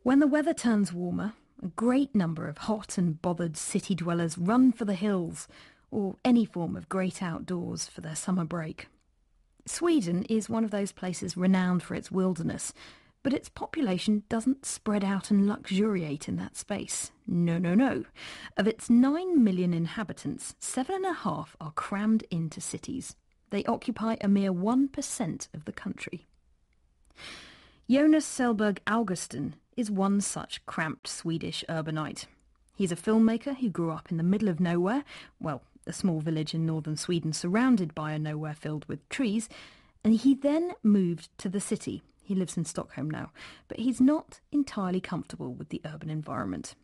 When the weather turns warmer, a great number of hot and bothered city dwellers run for the hills or any form of great outdoors for their summer break. Sweden is one of those places renowned for its wilderness, but its population doesn't spread out and luxuriate in that space. No, no, no. Of its 9 million inhabitants, 7.5 are crammed into cities. They occupy a mere 1% of the country. Jonas Selberg Augustsén is one such cramped Swedish urbanite. He's a filmmaker who grew up in the middle of nowhere, well, a small village in northern Sweden surrounded by a nowhere filled with trees, and he then moved to the city. He lives in Stockholm now, but he's not entirely comfortable with the urban environment.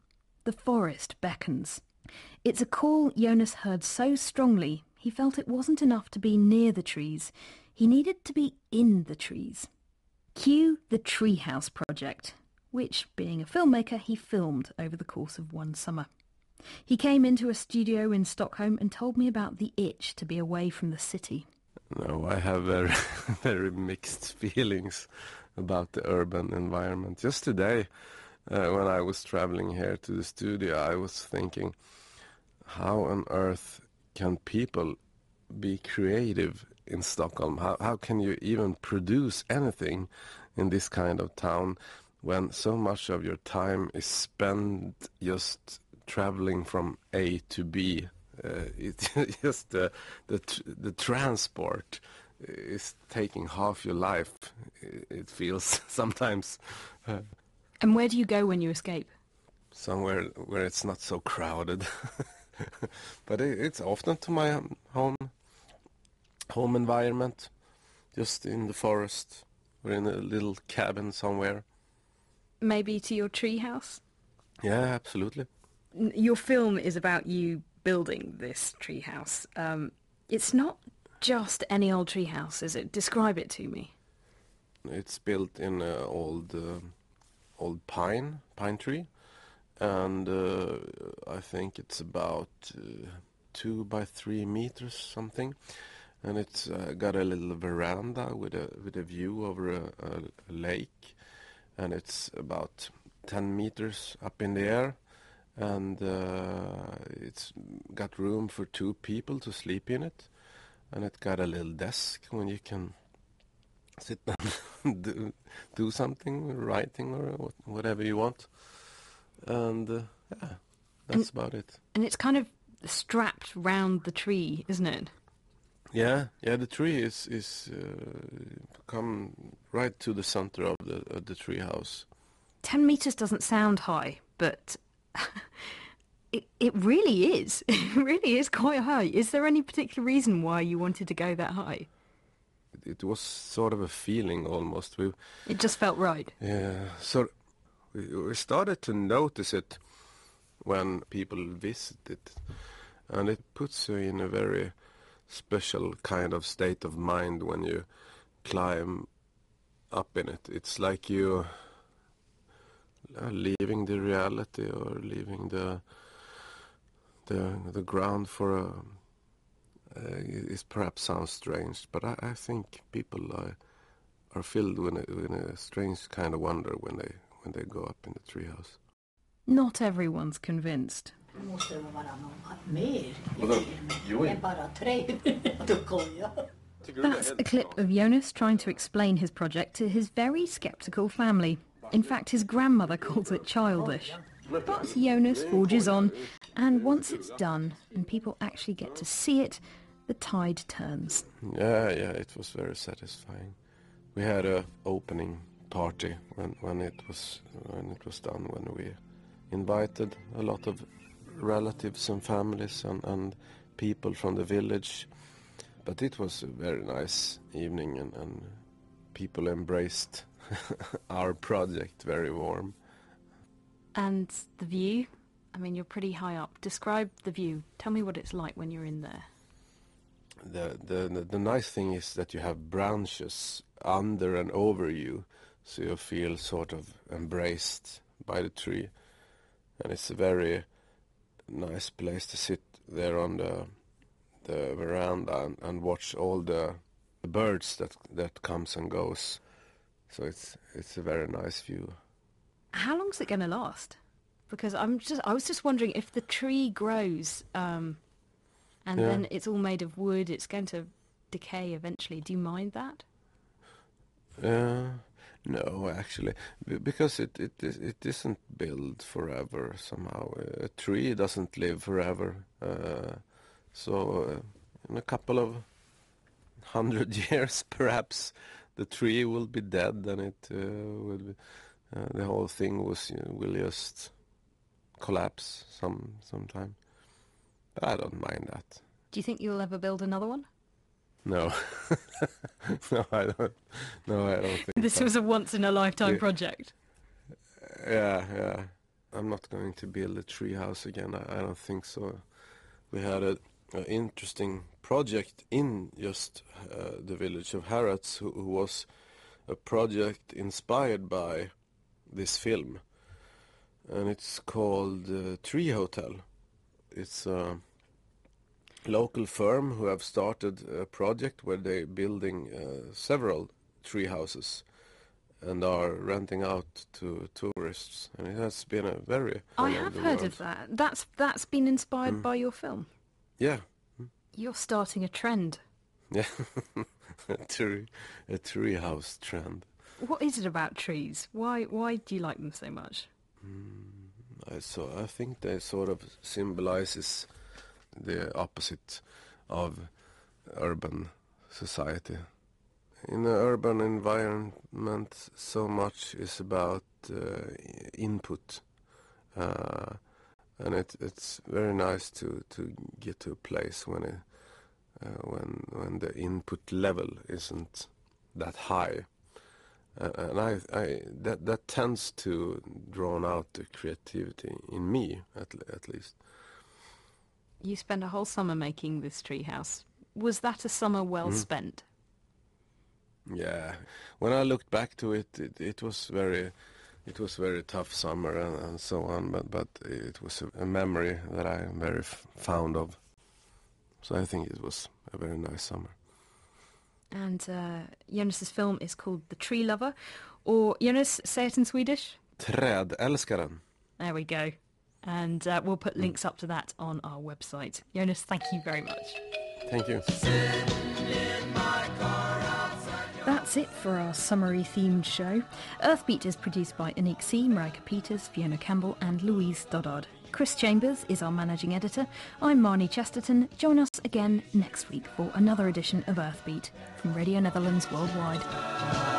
The forest beckons. It's a call Jonas heard so strongly, he felt it wasn't enough to be near the trees. He needed to be in the trees. Cue the Treehouse Project, which, being a filmmaker, he filmed over the course of one summer. He came into a studio in Stockholm and told me about the itch to be away from the city. No, I have very, very mixed feelings about the urban environment. Just today, when I was traveling here to the studio, I was thinking, how on earth can people be creative in Stockholm? How can you even produce anything in this kind of town when so much of your time is spent just traveling from A to B? It's just the transport is taking half your life, it feels sometimes. And where do you go when you escape? Somewhere where it's not so crowded. But it's often to my home environment, just in the forest or in a little cabin somewhere. Maybe to your treehouse? Yeah, absolutely. Your film is about you building this treehouse. It's not just any old treehouse, is it? Describe it to me. It's built in an old pine tree, and I think it's about 2 by 3 meters something, and it's got a little veranda with a view over a lake, and it's about 10 meters up in the air, and it's got room for 2 people to sleep in it, and it got a little desk when you can sit and do something, writing or whatever you want, and yeah, that's about it. And it's kind of strapped round the tree, isn't it? Yeah, the tree is come right to the center of the tree house. 10 meters doesn't sound high, but it really is. It really is quite high. Is there any particular reason why you wanted to go that high? It was sort of a feeling almost. It just felt right. Yeah, so we started to notice it when people visit it, and it puts you in a very special kind of state of mind when you climb up in it. It's like you leaving the reality or leaving the ground for a it perhaps sounds strange, but I think people are filled with a strange kind of wonder when they go up in the treehouse. Not everyone's convinced. That's a clip of Jonas trying to explain his project to his very sceptical family. In fact, his grandmother calls it childish. But Jonas forges on, and once it's done and people actually get to see it, the tide turns. Yeah, it was very satisfying. We had a opening party when it was done, when we invited a lot of relatives and families and people from the village. But it was a very nice evening, and people embraced our project very warm. And the view? I mean, you're pretty high up. Describe the view. Tell me what it's like when you're in there. The nice thing is that you have branches under and over you, so you feel sort of embraced by the tree. And it's a very nice place to sit there on the veranda and watch all the birds that comes and goes. So it's a very nice view. How long's it going to last? Because I was just wondering if the tree grows, and Yeah. then it's all made of wood, it's going to decay eventually. Do you mind that? Uh, no, actually, because it isn't built forever somehow. A tree doesn't live forever. So in a couple of 100 years, perhaps the tree will be dead, and it will be, the whole thing will just collapse sometime. But I don't mind that. Do you think you'll ever build another one? No, no, I don't. No, I don't think This so. was a once-in-a-lifetime Yeah, project. yeah. I'm not going to build a tree house again. I don't think so. We had a interesting project in just the village of Harrods, who was a project inspired by this film, and it's called Tree Hotel. It's a local firm who have started a project where they're building several tree houses and are renting out to tourists, and it has been a very I all over have the heard of world. that. That's been inspired Mm. by your film. Yeah, You're starting a trend. yeah, a tree house trend. What is it about trees? Why do you like them so much? I think they sort of symbolizes the opposite of urban society. In an urban environment, so much is about input, uh, and it's very nice to get to a place when the input level isn't that high, and I that tends to drawn out the creativity in me at least. You spent a whole summer making this treehouse. Was that a summer well Mm. spent? Yeah, when I looked back to it was very tough summer and so on, but it was a memory that I am very fond of. So I think it was a very nice summer. And Jonas's film is called The Tree Lover. Or, Jonas, say it in Swedish. Trädälskaren. There we go. And we'll put Mm. links up to that on our website. Jonas, thank you very much. Thank you. That's it for our summery themed show. Earthbeat is produced by Anik C, Marika Peters, Fiona Campbell and Louise Doddard. Chris Chambers is our managing editor. I'm Marnie Chesterton. Join us again next week for another edition of Earthbeat from Radio Netherlands Worldwide.